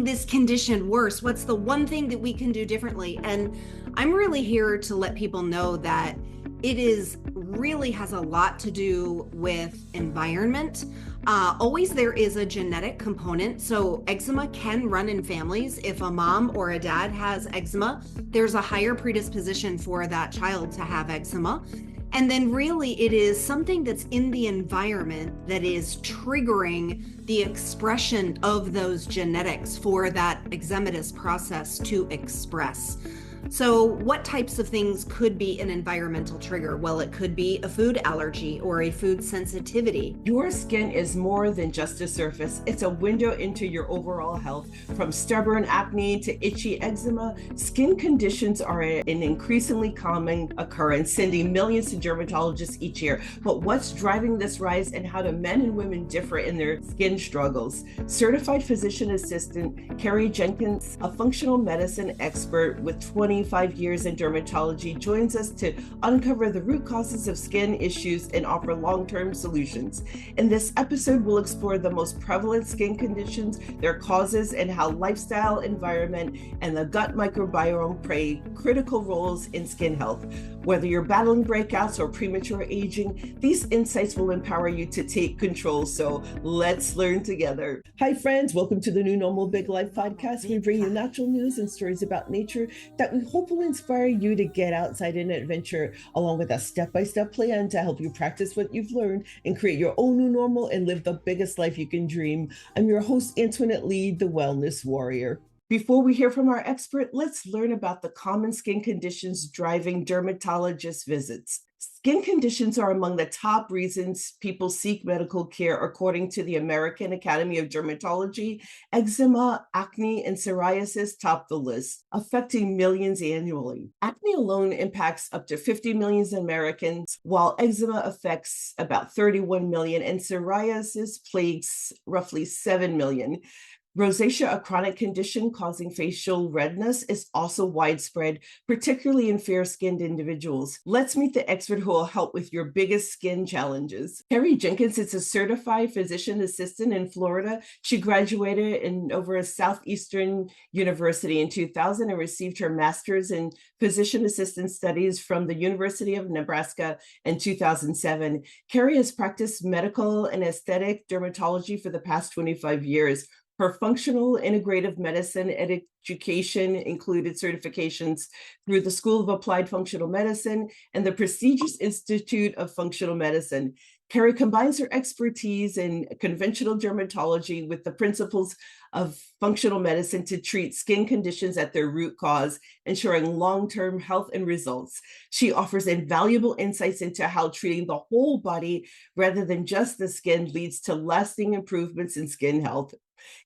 this condition worse? What's the one thing that we can do differently? And I'm really here to let people know that it is really has a lot to do with environment. Always there is a genetic component. So eczema can run in families. If a mom or a dad has eczema, there's a higher predisposition for that child to have eczema. And then really it is something that's in the environment that is triggering the expression of those genetics for that eczematous process to express. So what types of things could be an environmental trigger? Well, it could be a food allergy or a food sensitivity. Your skin is more than just a surface. It's a window into your overall health. From stubborn acne to itchy eczema, skin conditions are an increasingly common occurrence, sending millions to dermatologists each year. But what's driving this rise and how do men and women differ in their skin struggles? Certified physician assistant Kerry Jenkins, a functional medicine expert with 25 years in dermatology, joins us to uncover the root causes of skin issues and offer long-term solutions. In this episode, we'll explore the most prevalent skin conditions, their causes, and how lifestyle, environment, and the gut microbiome play critical roles in skin health. Whether you're battling breakouts or premature aging, these insights will empower you to take control. So let's learn together. Hi, friends. Welcome to the New Normal Big Life podcast. We bring you natural news and stories about nature that we hope will inspire you to get outside and adventure, along with a step-by-step plan to help you practice what you've learned and create your own new normal and live the biggest life you can dream. I'm your host, Antoinette Lee, the Wellness Warrior. Before we hear from our expert, let's learn about the common skin conditions driving dermatologist visits. Skin conditions are among the top reasons people seek medical care, according to the American Academy of Dermatology. Eczema, acne, and psoriasis top the list, affecting millions annually. Acne alone impacts up to 50 million Americans, while eczema affects about 31 million, and psoriasis plagues roughly 7 million. Rosacea, a chronic condition causing facial redness, is also widespread, particularly in fair-skinned individuals. Let's meet the expert who will help with your biggest skin challenges. Kerry Jenkins is a certified physician assistant in Florida. She graduated over a Southeastern University in 2000 and received her master's in physician assistant studies from the University of Nebraska in 2007. Kerry has practiced medical and aesthetic dermatology for the past 25 years. Her functional integrative medicine education included certifications through the School of Applied Functional Medicine and the prestigious Institute of Functional Medicine. Kerry combines her expertise in conventional dermatology with the principles of functional medicine to treat skin conditions at their root cause, ensuring long-term health and results. She offers invaluable insights into how treating the whole body rather than just the skin leads to lasting improvements in skin health.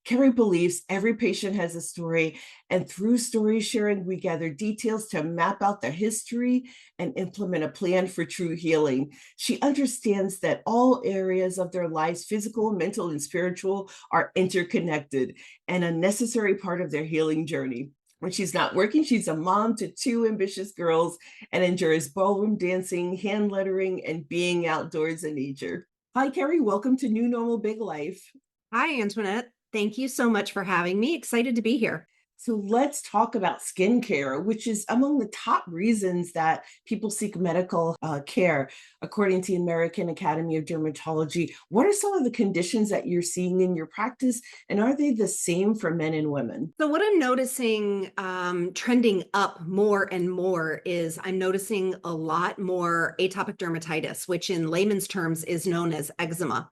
Kerry believes every patient has a story, and through story sharing, we gather details to map out their history and implement a plan for true healing. She understands that all areas of their lives, physical, mental, and spiritual, are interconnected and a necessary part of their healing journey. When she's not working, she's a mom to 2 ambitious girls and enjoys ballroom dancing, hand lettering, and being outdoors in nature. Hi, Kerry. Welcome to New Normal Big Life. Hi, Antoinette. Thank you so much for having me. Excited to be here. So let's talk about skincare, which is among the top reasons that people seek medical care, according to the American Academy of Dermatology. What are some of the conditions that you're seeing in your practice, and are they the same for men and women? So what I'm noticing trending up more and more is I'm noticing a lot more atopic dermatitis, which in layman's terms is known as eczema.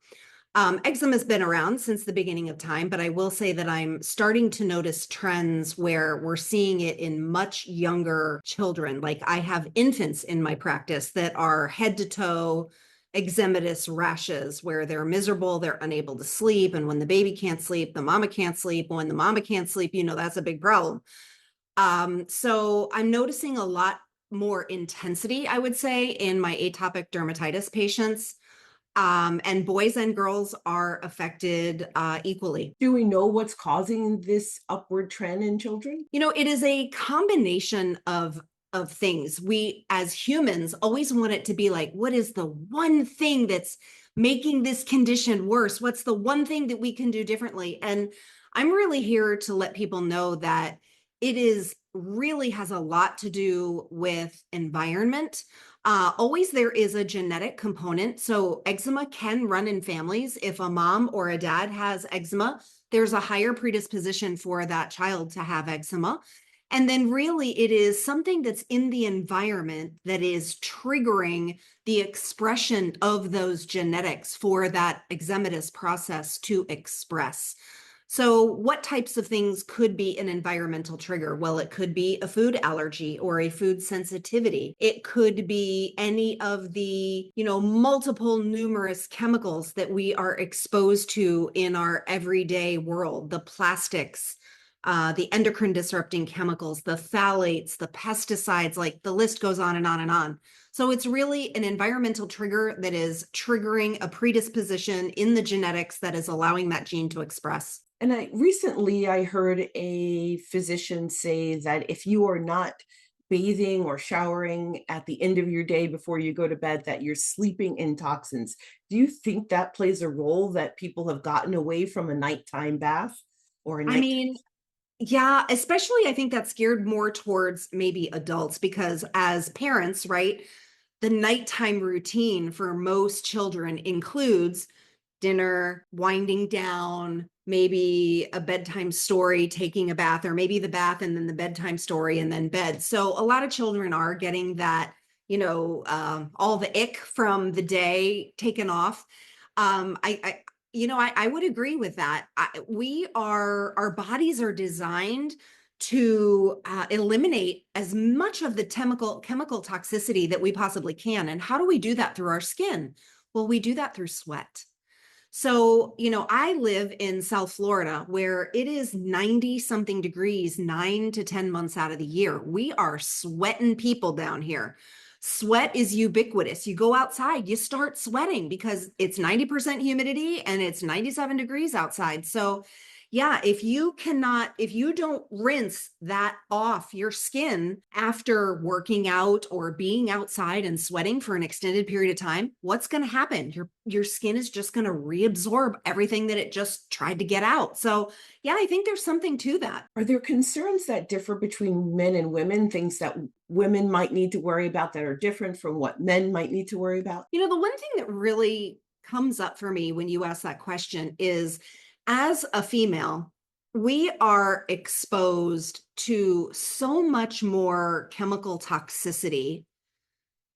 Eczema has been around since the beginning of time, but I will say that I'm starting to notice trends where we're seeing it in much younger children. Like I have infants in my practice that are head to toe eczematous rashes where they're miserable, they're unable to sleep. And when the baby can't sleep, the mama can't sleep. When the mama can't sleep, that's a big problem. So I'm noticing a lot more intensity, I would say, in my atopic dermatitis patients. And boys and girls are affected equally. Do we know what's causing this upward trend in children? It is a combination of things. We as humans always want it to be like, what is the one thing that's making this condition worse? What's the one thing that we can do differently? And I'm really here to let people know that it is really has a lot to do with environment. Always there is a genetic component. So eczema can run in families. If a mom or a dad has eczema, there's a higher predisposition for that child to have eczema. And then really it is something that's in the environment that is triggering the expression of those genetics for that eczematous process to express. So, what types of things could be an environmental trigger? Well, it could be a food allergy or a food sensitivity. It could be any of the, multiple numerous chemicals that we are exposed to in our everyday world, the plastics, the endocrine disrupting chemicals, the phthalates, the pesticides, like the list goes on and on and on. So it's really an environmental trigger that is triggering a predisposition in the genetics that is allowing that gene to express. And I heard a physician say that if you are not bathing or showering at the end of your day before you go to bed, that you're sleeping in toxins. Do you think that plays a role, that people have gotten away from a nighttime bath or a I night? mean, yeah, especially I think that's geared more towards maybe adults because as parents, right, the nighttime routine for most children includes dinner, winding down, maybe a bedtime story, taking a bath, or maybe the bath and then the bedtime story and then bed. So a lot of children are getting that, all the ick from the day taken off. I would agree with that. Our bodies are designed to eliminate as much of the chemical toxicity that we possibly can. And how do we do that? Through our skin? Well, we do that through sweat. So, I live in South Florida where it is 90 something degrees, 9 to 10 months out of the year. We are sweating people down here. Sweat is ubiquitous. You go outside, you start sweating because it's 90% humidity and it's 97 degrees outside. So, yeah, if you don't rinse that off your skin after working out or being outside and sweating for an extended period of time, what's going to happen? Your skin is just going to reabsorb everything that it just tried to get out. So, yeah, I think there's something to that. Are there concerns that differ between men and women, things that women might need to worry about that are different from what men might need to worry about? The one thing that really comes up for me when you ask that question is as a female, we are exposed to so much more chemical toxicity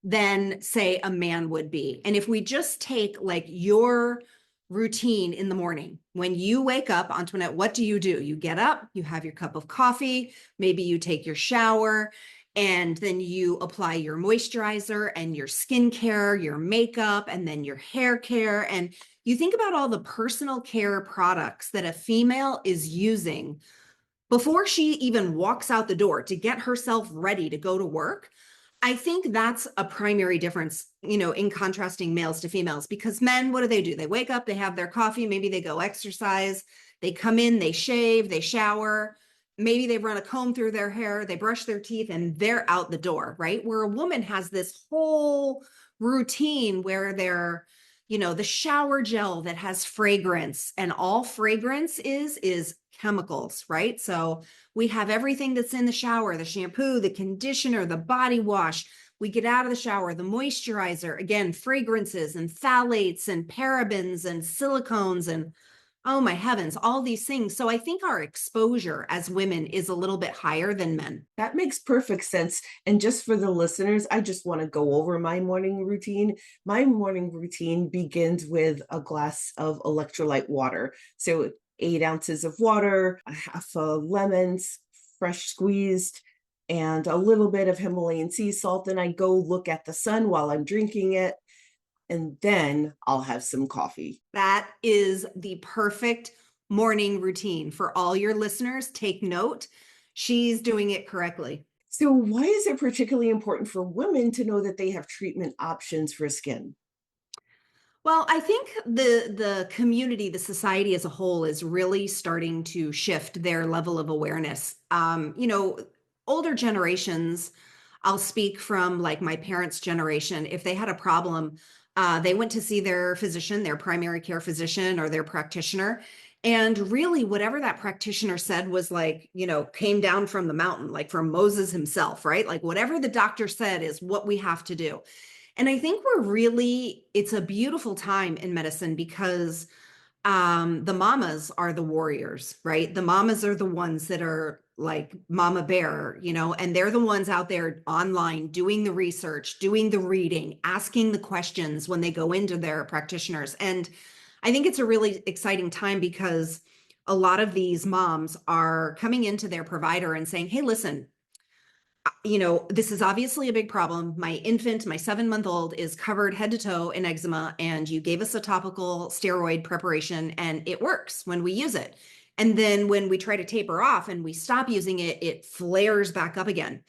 than, say, a man would be. And if we just take like your routine in the morning, when you wake up, Antoinette, what do? You get up, you have your cup of coffee, maybe you take your shower, and then you apply your moisturizer and your skincare, your makeup, and then your hair care. And you think about all the personal care products that a female is using before she even walks out the door to get herself ready to go to work. I think that's a primary difference, in contrasting males to females, because men, what do? They wake up, they have their coffee, maybe they go exercise, they come in, they shave, they shower, maybe they run a comb through their hair, they brush their teeth, and they're out the door, right? Where a woman has this whole routine where they're, the shower gel that has fragrance, and all fragrance is chemicals, right? So we have everything that's in the shower, the shampoo, the conditioner, the body wash. We get out of the shower, the moisturizer, again, fragrances and phthalates and parabens and silicones and oh my heavens, all these things. So I think our exposure as women is a little bit higher than men. That makes perfect sense. And just for the listeners, I just want to go over my morning routine. My morning routine begins with a glass of electrolyte water. So 8 ounces of water, a half a lemon, fresh squeezed, and a little bit of Himalayan sea salt. And I go look at the sun while I'm drinking it. And then I'll have some coffee. That is the perfect morning routine for all your listeners. Take note. She's doing it correctly. So why is it particularly important for women to know that they have treatment options for skin? Well, I think the community, the society as a whole is really starting to shift their level of awareness. Older generations, I'll speak from like my parents' generation, if they had a problem, they went to see their physician, their primary care physician or their practitioner, And really, whatever that practitioner said was like, came down from the mountain, like from Moses himself, right? Like whatever the doctor said is what we have to do. And I think it's a beautiful time in medicine because the mamas are the warriors, right? The mamas are the ones that are like mama bear, and they're the ones out there online doing the research, doing the reading, asking the questions when they go into their practitioners. And I think it's a really exciting time because a lot of these moms are coming into their provider and saying, hey, listen, this is obviously a big problem. My infant, my 7-month-old, is covered head to toe in eczema, and you gave us a topical steroid preparation, and it works when we use it. And then when we try to taper off and we stop using it, it flares back up again.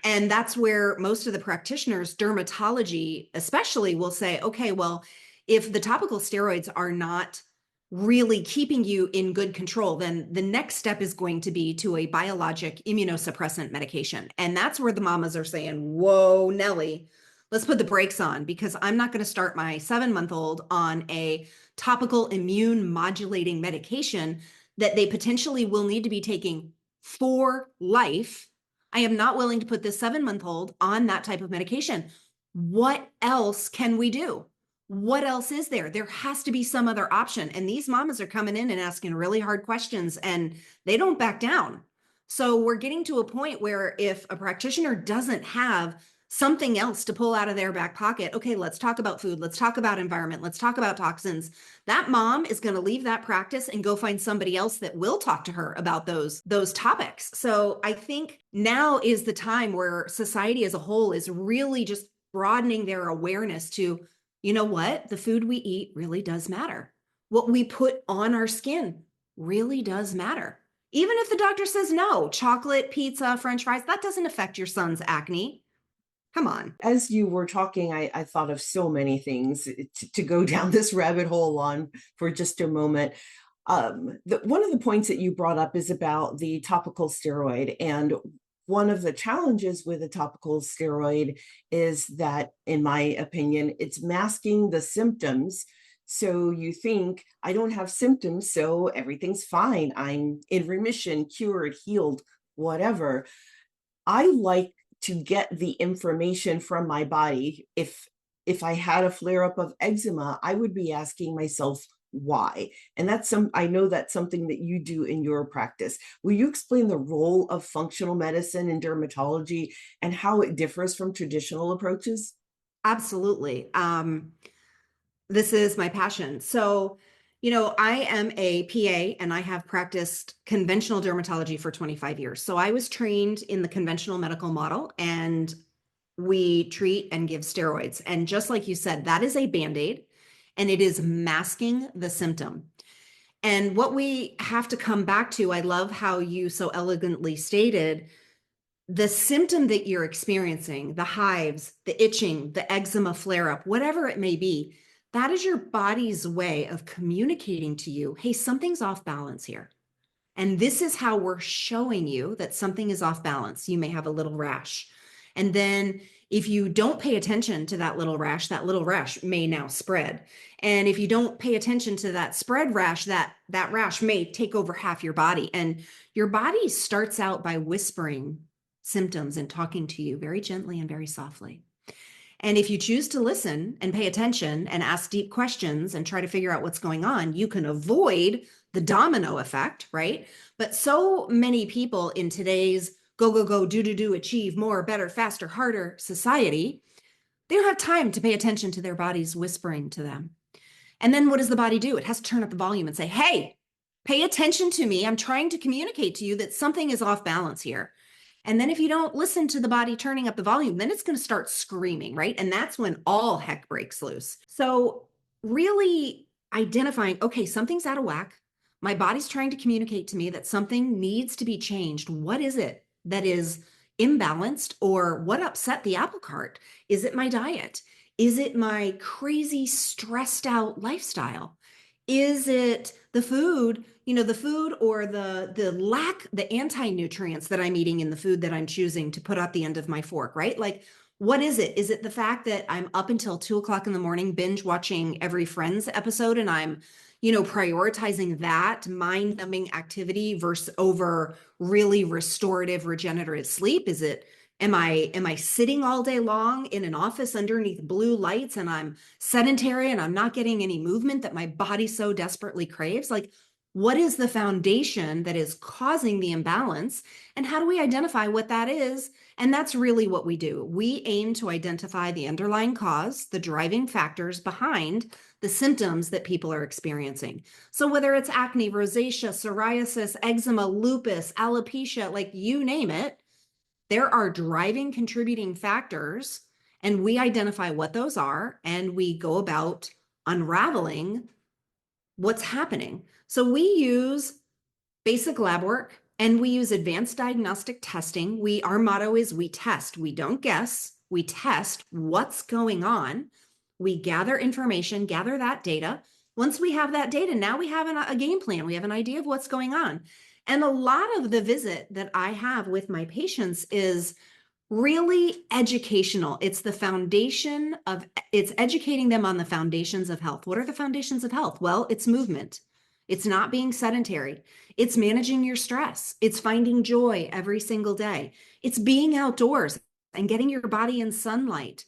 And that's where most of the practitioners, dermatology especially, will say, okay, well, if the topical steroids are not really keeping you in good control, then the next step is going to be to a biologic immunosuppressant medication. And that's where the mamas are saying, whoa, Nelly, let's put the brakes on, because I'm not going to start my 7-month-old on a topical immune modulating medication that they potentially will need to be taking for life. I am not willing to put this 7-month-old on that type of medication. What else can we do? What else is there? There has to be some other option. And these mamas are coming in and asking really hard questions, and they don't back down. So we're getting to a point where if a practitioner doesn't have something else to pull out of their back pocket, okay, let's talk about food, let's talk about environment, let's talk about toxins. That mom is going to leave that practice and go find somebody else that will talk to her about those topics. So I think now is the time where society as a whole is really just broadening their awareness to, you know what? The food we eat really does matter. What we put on our skin really does matter. Even if the doctor says no, chocolate, pizza, French fries, that doesn't affect your son's acne. Come on. As you were talking, I thought of so many things to go down this rabbit hole on for just a moment. One of the points that you brought up is about the topical steroid. And one of the challenges with a topical steroid is that, in my opinion, it's masking the symptoms. So you think, I don't have symptoms, so everything's fine. I'm in remission, cured, healed, whatever. I like to get the information from my body. If I had a flare up of eczema, I would be asking myself why. And I know that's something that you do in your practice. Will you explain the role of functional medicine and dermatology and how it differs from traditional approaches? Absolutely. This is my passion. So, I am a PA and I have practiced conventional dermatology for 25 years. So I was trained in the conventional medical model, and we treat and give steroids. And just like you said, that is a Band-Aid, and it is masking the symptom. And what we have to come back to, I love how you so elegantly stated, the symptom that you're experiencing, the hives, the itching, the eczema flare up, whatever it may be, that is your body's way of communicating to you, hey, something's off balance here. And this is how we're showing you that something is off balance. You may have a little rash. And then if you don't pay attention to that little rash may now spread. And if you don't pay attention to that spread rash, that rash may take over half your body. And your body starts out by whispering symptoms and talking to you very gently and very softly. And if you choose to listen and pay attention and ask deep questions and try to figure out what's going on, you can avoid the domino effect, right? But so many people in today's go, go, go, do, achieve more, better, faster, harder society, they don't have time to pay attention to their bodies whispering to them. And then what does the body do? It has to turn up the volume and say, hey, pay attention to me. I'm trying to communicate to you that something is off balance here. And then if you don't listen to the body turning up the volume, then it's going to start screaming, right? And that's when all heck breaks loose. So really identifying, okay, something's out of whack. My body's trying to communicate to me that something needs to be changed. What is it that is imbalanced, or what upset the apple cart? Is it my diet? Is it my crazy stressed out lifestyle? Is it the food, the food, or the anti-nutrients that I'm eating in the food that I'm choosing to put at the end of my fork, right? Like, what is it? Is it the fact that I'm up until 2 o'clock in the morning binge watching every Friends episode, and I'm, prioritizing that mind-numbing activity versus over really restorative, regenerative sleep? Am I sitting all day long in an office underneath blue lights and I'm sedentary and I'm not getting any movement that my body so desperately craves? Like, what is the foundation that is causing the imbalance? And how do we identify what that is? And that's really what we do. We aim to identify the underlying cause, the driving factors behind the symptoms that people are experiencing. So whether it's acne, rosacea, psoriasis, eczema, lupus, alopecia, like you name it, there are driving contributing factors, and we identify what those are, and we go about unraveling what's happening. So we use basic lab work and we use advanced diagnostic testing. Our motto is we test, we don't guess, we test what's going on. We gather information, gather that data. Once we have that data, now we have a game plan. We have an idea of what's going on. And a lot of the visit that I have with my patients is really educational. It's educating them on the foundations of health. What are the foundations of health? Well, it's movement. It's not being sedentary. It's managing your stress. It's finding joy every single day. It's being outdoors and getting your body in sunlight.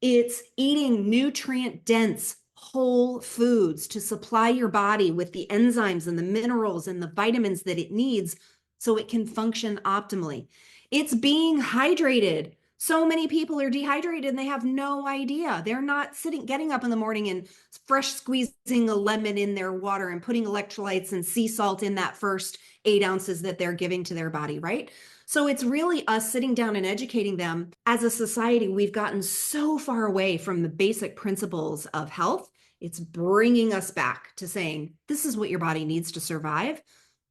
It's eating nutrient-dense whole foods to supply your body with the enzymes and the minerals and the vitamins that it needs so it can function optimally. It's being hydrated. So many people are dehydrated and they have no idea. They're not getting up in the morning and fresh squeezing a lemon in their water and putting electrolytes and sea salt in that first 8 ounces that they're giving to their body, right? So it's really us sitting down and educating them. As a society, we've gotten so far away from the basic principles of health. It's bringing us back to saying, this is what your body needs to survive.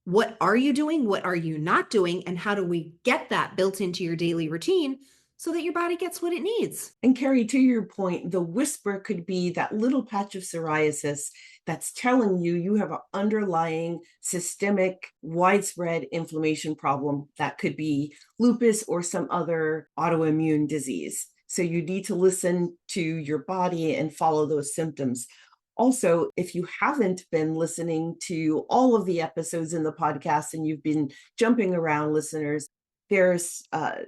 What are you doing? What are you not doing? And how do we get that built into your daily routine so that your body gets what it needs? And Kerry, to your point, the whisper could be that little patch of psoriasis that's telling you have an underlying systemic widespread inflammation problem that could be lupus or some other autoimmune disease. So you need to listen to your body and follow those symptoms. Also, if you haven't been listening to all of the episodes in the podcast and you've been jumping around, listeners, there's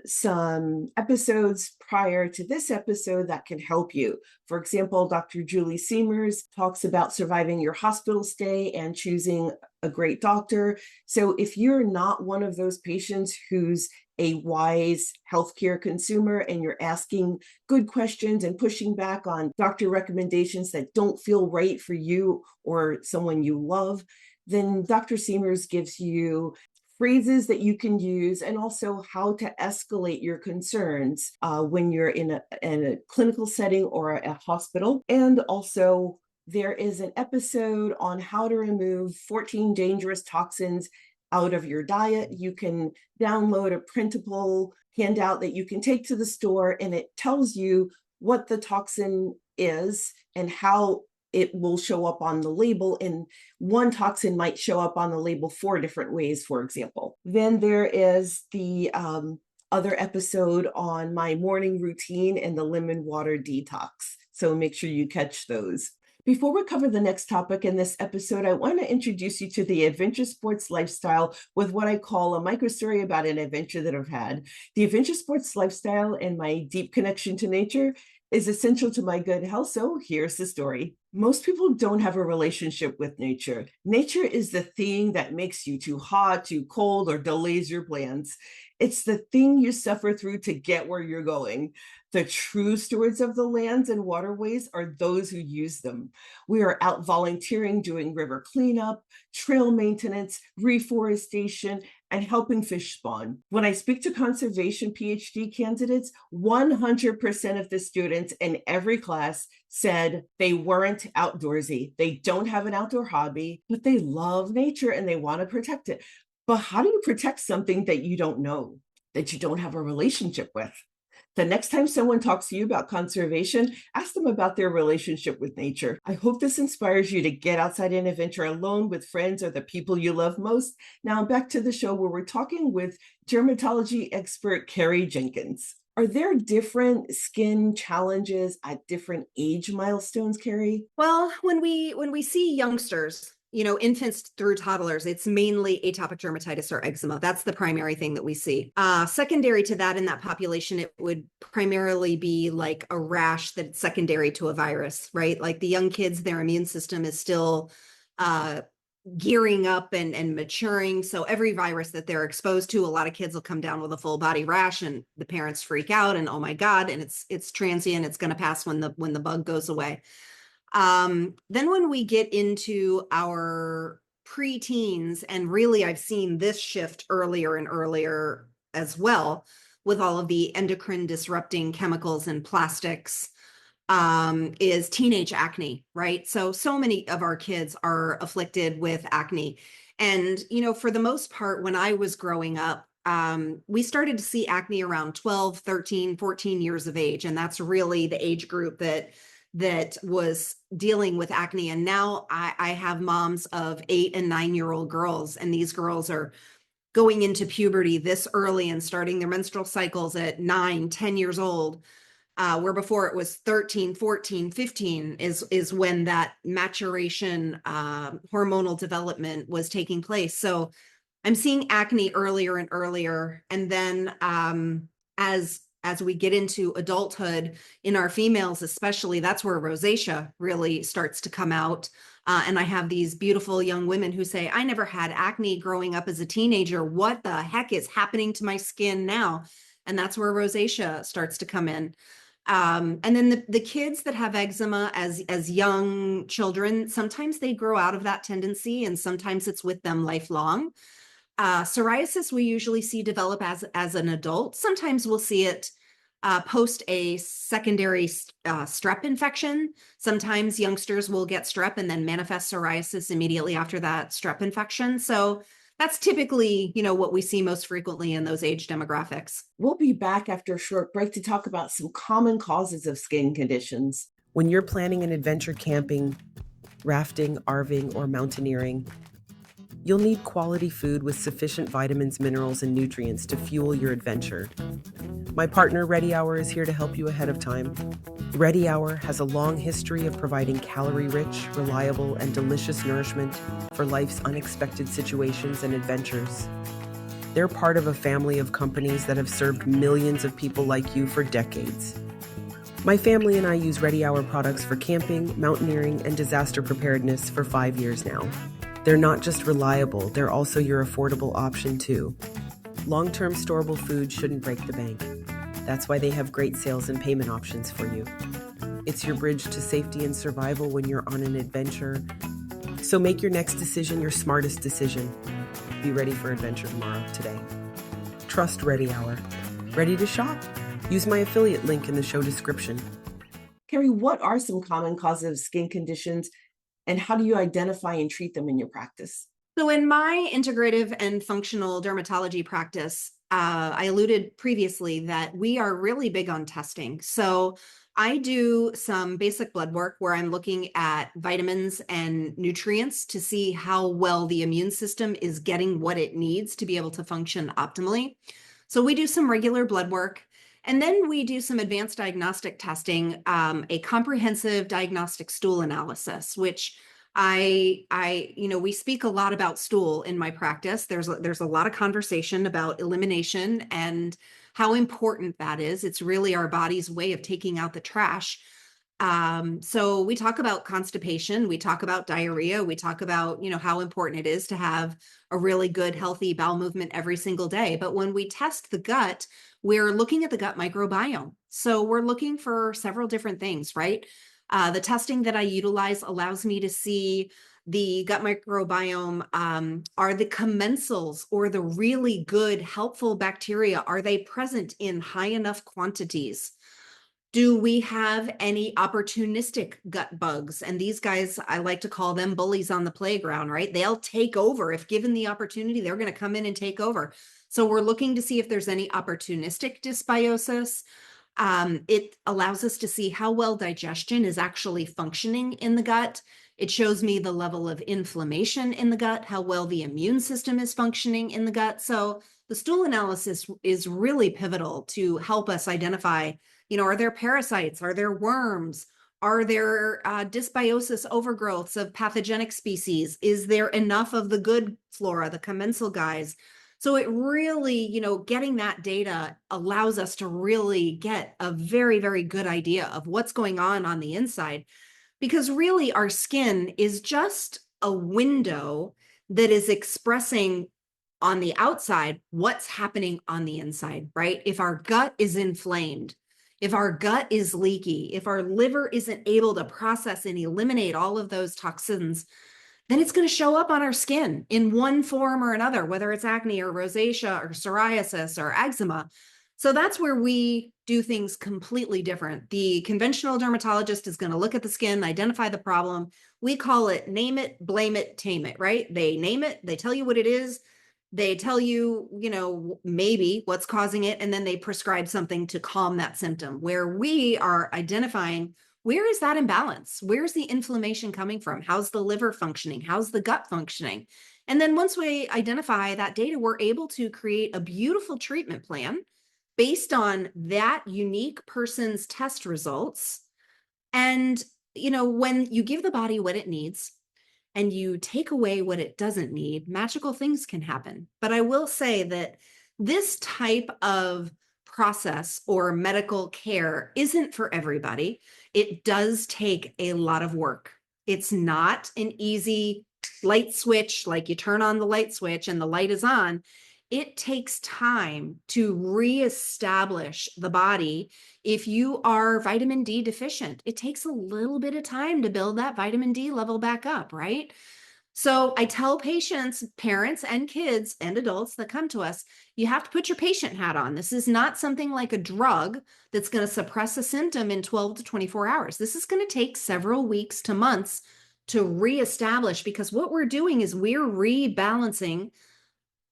some episodes prior to this episode that can help you. For example, Dr. Julie Seamers talks about surviving your hospital stay and choosing a great doctor. So if you're not one of those patients who's a wise healthcare consumer and you're asking good questions and pushing back on doctor recommendations that don't feel right for you or someone you love, then Dr. Seamers gives you phrases that you can use and also how to escalate your concerns when you're in a clinical setting or a hospital. And also there is an episode on how to remove 14 dangerous toxins out of your diet. You can download a printable handout that you can take to the store, and it tells you what the toxin is and how it will show up on the label. And one toxin might show up on the label 4 different ways, for example. Then there is the other episode on my morning routine and the lemon water detox. So make sure you catch those. Before we cover the next topic in this episode, I want to introduce you to the adventure sports lifestyle with what I call a micro story about an adventure that I've had. The adventure sports lifestyle and my deep connection to nature is essential to my good health. So here's the story. Most people don't have a relationship with nature. Nature is the thing that makes you too hot, too cold, or delays your plans. It's the thing you suffer through to get where you're going. The true stewards of the lands and waterways are those who use them. We are out volunteering, doing river cleanup, trail maintenance, reforestation, and helping fish spawn. When I speak to conservation PhD candidates, 100% of the students in every class said they weren't outdoorsy. They don't have an outdoor hobby, but they love nature and they want to protect it. But how do you protect something that you don't know, that you don't have a relationship with? The next time someone talks to you about conservation, ask them about their relationship with nature. I hope this inspires you to get outside and adventure alone with friends or the people you love most. Now back to the show where we're talking with dermatology expert Kerry Jenkins. Are there different skin challenges at different age milestones, Kerry? Well, when we see youngsters, infants through toddlers, it's mainly atopic dermatitis or eczema. That's the primary thing that we see. Secondary to that in that population, it would primarily be like a rash that's secondary to a virus, right? Like the young kids, their immune system is still uh, gearing up and maturing. So every virus that they're exposed to, a lot of kids will come down with a full body rash, and the parents freak out and oh my God, and it's transient. It's going to pass when the bug goes away. Then when we get into our preteens, and really I've seen this shift earlier and earlier as well with all of the endocrine disrupting chemicals and plastics, is teenage acne, right? So many of our kids are afflicted with acne. And, for the most part, when I was growing up, we started to see acne around 12, 13, 14 years of age. And that's really the age group that was dealing with acne. And now I have moms of 8 and 9 year old girls, and these girls are going into puberty this early and starting their menstrual cycles at 9, 10 years old. Where before it was 13, 14, 15 is when that maturation, hormonal development was taking place. So I'm seeing acne earlier and earlier. And then as we get into adulthood in our females, especially, that's where rosacea really starts to come out. And I have these beautiful young women who say, I never had acne growing up as a teenager. What the heck is happening to my skin now? And that's where rosacea starts to come in. And then the kids that have eczema as young children, sometimes they grow out of that tendency, and sometimes it's with them lifelong. Psoriasis we usually see develop as an adult. Sometimes we'll see it post a secondary strep infection. Sometimes youngsters will get strep and then manifest psoriasis immediately after that strep infection. So that's typically, what we see most frequently in those age demographics. We'll be back after a short break to talk about some common causes of skin conditions. When you're planning an adventure camping, rafting, RVing, or mountaineering, you'll need quality food with sufficient vitamins, minerals, and nutrients to fuel your adventure. My partner, Ready Hour, is here to help you ahead of time. Ready Hour has a long history of providing calorie-rich, reliable, and delicious nourishment for life's unexpected situations and adventures. They're part of a family of companies that have served millions of people like you for decades. My family and I use Ready Hour products for camping, mountaineering, and disaster preparedness for 5 years now. They're not just reliable, they're also your affordable option too. Long-term storable food shouldn't break the bank. That's why they have great sales and payment options for you. It's your bridge to safety and survival when you're on an adventure. So make your next decision your smartest decision. Be ready for adventure tomorrow, today. Trust Ready Hour. Ready to shop? Use my affiliate link in the show description. Kerry, what are some common causes of skin conditions, and how do you identify and treat them in your practice? So in my integrative and functional dermatology practice, I alluded previously that we are really big on testing. So I do some basic blood work where I'm looking at vitamins and nutrients to see how well the immune system is getting what it needs to be able to function optimally. So we do some regular blood work. And then we do some advanced diagnostic testing, a comprehensive diagnostic stool analysis, which we speak a lot about stool in my practice. There's a lot of conversation about elimination and how important that is. It's really our body's way of taking out the trash. So we talk about constipation, we talk about diarrhea, we talk about, how important it is to have a really good, healthy bowel movement every single day. But when we test the gut, we're looking at the gut microbiome. So we're looking for several different things, right? The testing that I utilize allows me to see the gut microbiome. Are the commensals or the really good, helpful bacteria, are they present in high enough quantities? Do we have any opportunistic gut bugs? And these guys, I like to call them bullies on the playground, right? They'll take over. If given the opportunity, they're going to come in and take over. So we're looking to see if there's any opportunistic dysbiosis. It allows us to see how well digestion is actually functioning in the gut. It shows me the level of inflammation in the gut, how well the immune system is functioning in the gut. So the stool analysis is really pivotal to help us identify, are there parasites? Are there worms? Are there dysbiosis overgrowths of pathogenic species? Is there enough of the good flora, the commensal guys? So it really, getting that data allows us to really get a very, very good idea of what's going on the inside, because really our skin is just a window that is expressing on the outside what's happening on the inside, right? If our gut is inflamed, if our gut is leaky, if our liver isn't able to process and eliminate all of those toxins, then it's going to show up on our skin in one form or another, whether it's acne or rosacea or psoriasis or eczema. So that's where we do things completely different. The conventional dermatologist is going to look at the skin, identify the problem. We call it name it, blame it, tame it, right? They name it, they tell you what it is. They tell you, maybe what's causing it, and then they prescribe something to calm that symptom, where we are identifying where is that imbalance? Where's the inflammation coming from? How's the liver functioning? How's the gut functioning? And then once we identify that data, we're able to create a beautiful treatment plan based on that unique person's test results. And, when you give the body what it needs, and you take away what it doesn't need, magical things can happen. But I will say that this type of process or medical care isn't for everybody. It does take a lot of work. It's not an easy light switch, like you turn on the light switch and the light is on. It takes time to reestablish the body. If you are vitamin D deficient, it takes a little bit of time to build that vitamin D level back up, right? So I tell patients, parents, and kids and adults that come to us, you have to put your patient hat on. This is not something like a drug that's going to suppress a symptom in 12 to 24 hours. This is going to take several weeks to months to reestablish, because what we're doing is we're rebalancing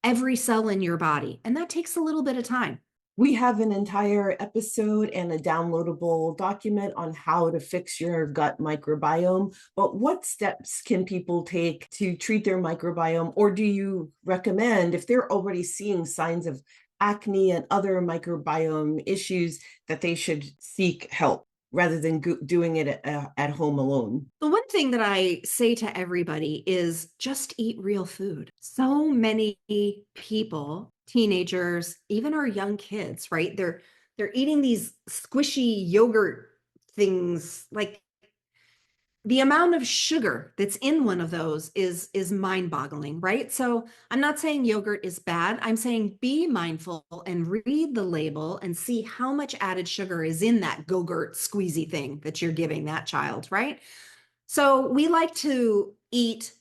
every cell in your body, and that takes a little bit of time. We have an entire episode and a downloadable document on how to fix your gut microbiome. But what steps can people take to treat their microbiome? Or do you recommend, if they're already seeing signs of acne and other microbiome issues, that they should seek help rather than doing it at home alone? The one thing that I say to everybody is just eat real food. So many people, teenagers, even our young kids, right? They're eating these squishy yogurt things. Like, the amount of sugar that's in one of those is mind-boggling, right? So I'm not saying yogurt is bad. I'm saying be mindful and read the label and see how much added sugar is in that Go-Gurt squeezy thing that you're giving that child, right? So we like to eat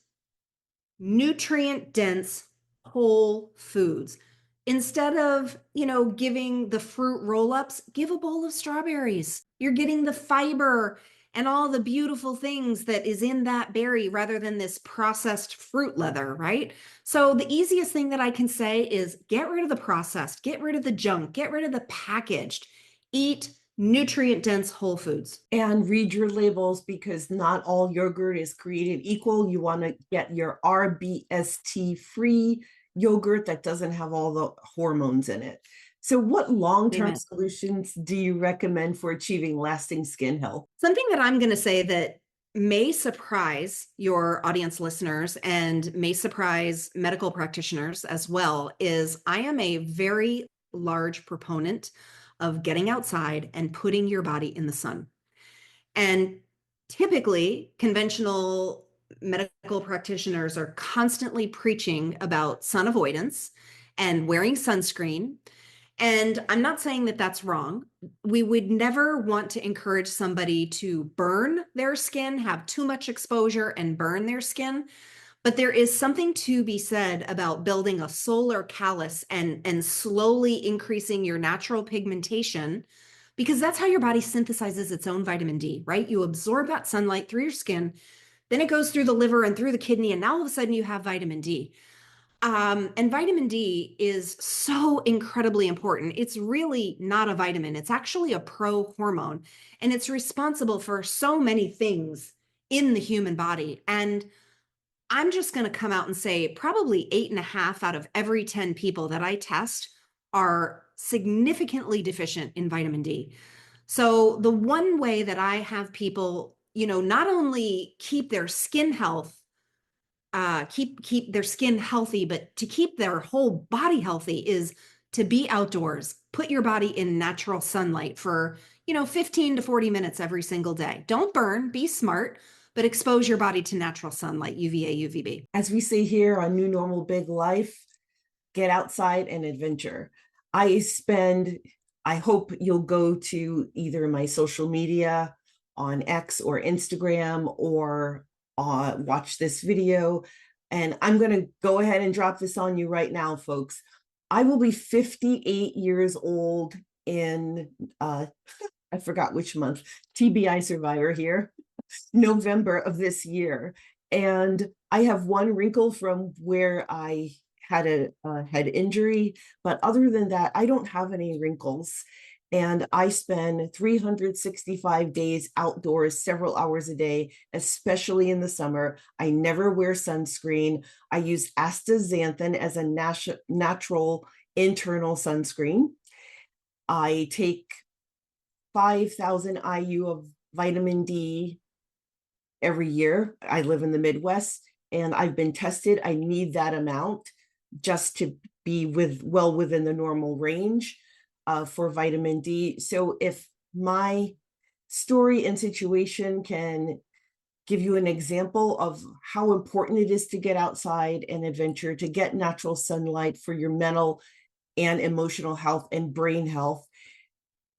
nutrient-dense whole foods. Instead of, giving the fruit roll-ups, give a bowl of strawberries. You're getting the fiber and all the beautiful things that is in that berry rather than this processed fruit leather, right? So the easiest thing that I can say is get rid of the processed, get rid of the junk, get rid of the packaged, eat nutrient-dense whole foods. And read your labels, because not all yogurt is created equal. You want to get your RBST-free yogurt that doesn't have all the hormones in it. So what long-term Amen. solutions do you recommend for achieving lasting skin health? Something that I'm going to say that may surprise your audience listeners and may surprise medical practitioners as well is I am a very large proponent of getting outside and putting your body in the sun. And typically, conventional medical practitioners are constantly preaching about sun avoidance and wearing sunscreen. And I'm not saying that that's wrong. We would never want to encourage somebody to burn their skin, have too much exposure and burn their skin. But there is something to be said about building a solar callus and slowly increasing your natural pigmentation, because that's how your body synthesizes its own vitamin D, right? You absorb that sunlight through your skin, then it goes through the liver and through the kidney, and now all of a sudden you have vitamin D. And vitamin D is so incredibly important. It's really not a vitamin. It's actually a pro-hormone, and it's responsible for so many things in the human body. And I'm just going to come out and say probably 8.5 out of every 10 people that I test are significantly deficient in vitamin D. So the one way that I have people, not only keep their skin health, keep their skin healthy, but to keep their whole body healthy is to be outdoors. Put your body in natural sunlight for, 15 to 40 minutes every single day. Don't burn, be smart, but expose your body to natural sunlight, UVA, UVB. As we say here on New Normal Big Life, get outside and adventure. I hope you'll go to either my social media on X or Instagram or watch this video. And I'm going to go ahead and drop this on you right now, folks. I will be 58 years old in, I forgot which month, TBI survivor here, November of this year. And I have one wrinkle from where I had a head injury, but other than that, I don't have any wrinkles. And I spend 365 days outdoors, several hours a day, especially in the summer. I never wear sunscreen. I use astaxanthin as a natural internal sunscreen. I take 5,000 IU of vitamin D every year. I live in the Midwest and I've been tested. I need that amount just to be well within the normal range for vitamin D. So if my story and situation can give you an example of how important it is to get outside and adventure, to get natural sunlight for your mental and emotional health and brain health,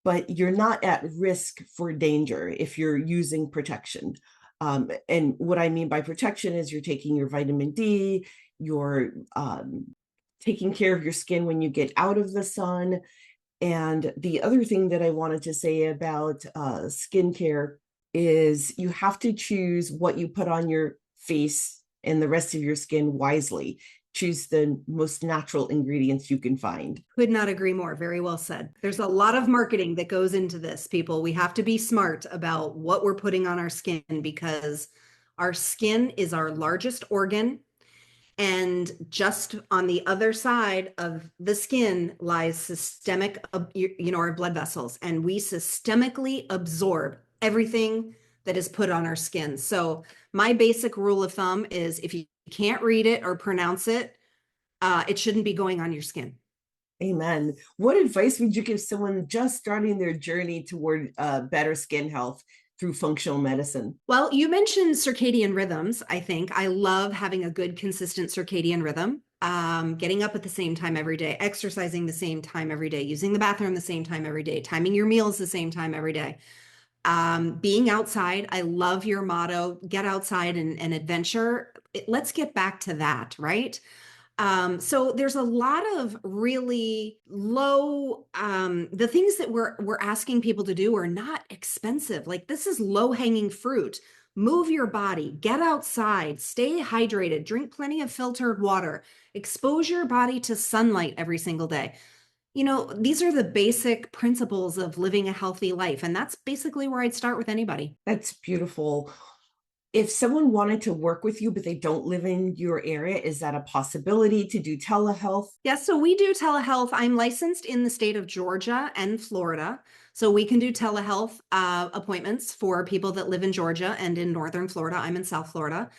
but you're not at risk for danger if you're using protection. And what I mean by protection is you're taking your vitamin D, you're taking care of your skin when you get out of the sun. And the other thing that I wanted to say about skincare is you have to choose what you put on your face and the rest of your skin wisely. Choose the most natural ingredients you can find. Could not agree more. Very well said. There's a lot of marketing that goes into this, people. We have to be smart about what we're putting on our skin because our skin is our largest organ. And just on the other side of the skin lies systemic, our blood vessels, and we systemically absorb everything that is put on our skin. So my basic rule of thumb is if you can't read it or pronounce it, it shouldn't be going on your skin. Amen. What advice would you give someone just starting their journey toward better skin health through functional medicine? Well, you mentioned circadian rhythms. I think I love having a good, consistent circadian rhythm. Getting up at the same time every day, exercising the same time every day, using the bathroom the same time every day, timing your meals the same time every day. Being outside. I love your motto, get outside and adventure. Let's get back to that, right? So there's a lot of really low, the things that we're asking people to do are not expensive. Like this is low hanging fruit. Move your body, get outside, stay hydrated, drink plenty of filtered water, expose your body to sunlight every single day. These are the basic principles of living a healthy life. And that's basically where I'd start with anybody. That's beautiful. If someone wanted to work with you, but they don't live in your area, is that a possibility to do telehealth? Yes, so we do telehealth. I'm licensed in the state of Georgia and Florida. So we can do telehealth appointments for people that live in Georgia and in Northern Florida. I'm in South Florida.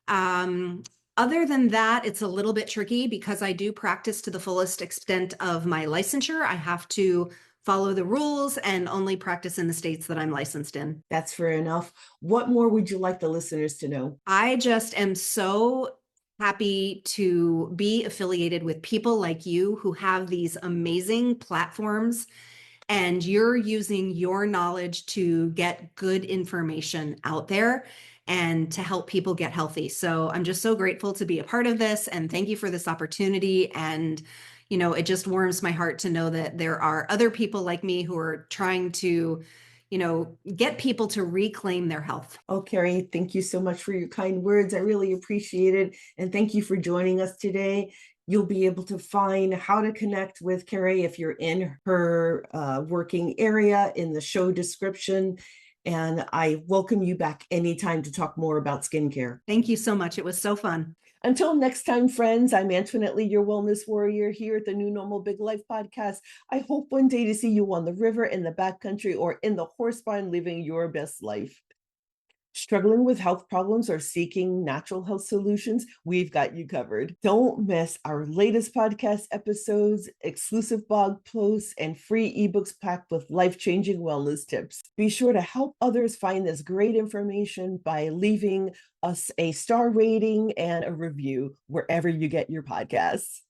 Other than that, it's a little bit tricky because I do practice to the fullest extent of my licensure. I have to follow the rules and only practice in the states that I'm licensed in. That's fair enough. What more would you like the listeners to know? I just am so happy to be affiliated with people like you who have these amazing platforms and you're using your knowledge to get good information out there and to help people get healthy. So I'm just so grateful to be a part of this and thank you for this opportunity. And, it just warms my heart to know that there are other people like me who are trying to, get people to reclaim their health. Oh, Kerry, thank you so much for your kind words. I really appreciate it. And thank you for joining us today. You'll be able to find how to connect with Kerry if you're in her working area in the show description. And I welcome you back anytime to talk more about skincare. Thank you so much. It was so fun. Until next time, friends, I'm Antoinette Lee, your wellness warrior here at the New Normal Big Life podcast. I hope one day to see you on the river, in the backcountry, or in the horse barn living your best life. Struggling with health problems or seeking natural health solutions, we've got you covered. Don't miss our latest podcast episodes, exclusive blog posts, and free ebooks packed with life-changing wellness tips. Be sure to help others find this great information by leaving us a star rating and a review wherever you get your podcasts.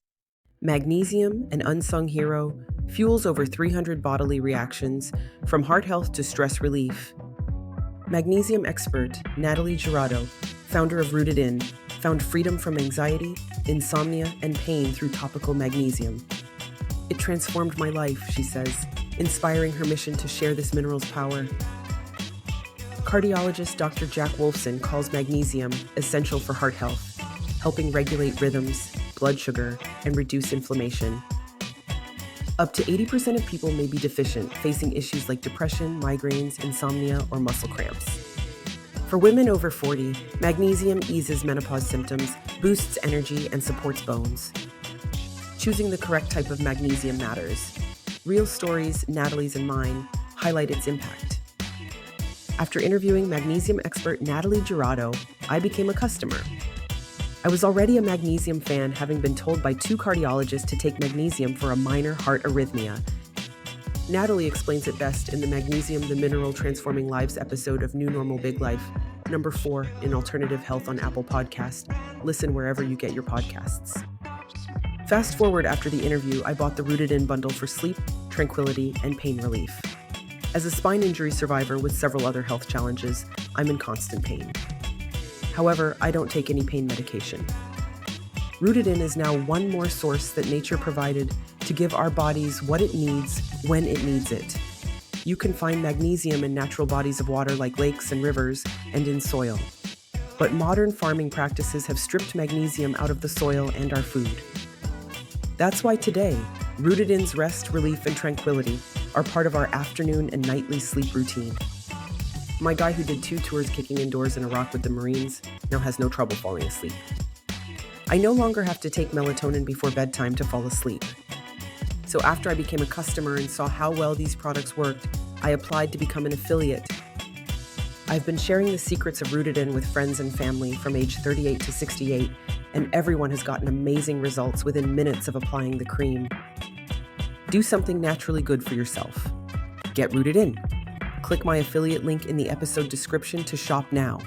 Magnesium, an unsung hero, fuels over 300 bodily reactions, from heart health to stress relief. Magnesium expert Natalie Girardo, founder of Rooted In, found freedom from anxiety, insomnia, and pain through topical magnesium. It transformed my life, she says, inspiring her mission to share this mineral's power. Cardiologist Dr. Jack Wolfson calls magnesium essential for heart health, helping regulate rhythms, blood sugar, and reduce inflammation. Up to 80% of people may be deficient, facing issues like depression, migraines, insomnia, or muscle cramps. For women over 40, magnesium eases menopause symptoms, boosts energy, and supports bones. Choosing the correct type of magnesium matters. Real stories, Natalie's and mine, highlight its impact. After interviewing magnesium expert Natalie Girardo, I became a customer. I was already a magnesium fan, having been told by 2 cardiologists to take magnesium for a minor heart arrhythmia. Natalie explains it best in the Magnesium, the Mineral Transforming Lives episode of New Normal Big Life, number 4 in Alternative Health on Apple Podcast. Listen wherever you get your podcasts. Fast forward after the interview, I bought the Rooted In bundle for sleep, tranquility, and pain relief. As a spine injury survivor with several other health challenges, I'm in constant pain. However, I don't take any pain medication. Rooted In is now one more source that nature provided to give our bodies what it needs when it needs it. You can find magnesium in natural bodies of water like lakes and rivers and in soil. But modern farming practices have stripped magnesium out of the soil and our food. That's why today, Rooted In's rest, relief, and tranquility are part of our afternoon and nightly sleep routine. My guy who did 2 tours kicking indoors in Iraq with the Marines now has no trouble falling asleep. I no longer have to take melatonin before bedtime to fall asleep. So after I became a customer and saw how well these products worked, I applied to become an affiliate. I've been sharing the secrets of Rooted In with friends and family from age 38 to 68, and everyone has gotten amazing results within minutes of applying the cream. Do something naturally good for yourself. Get Rooted In. Click my affiliate link in the episode description to shop now.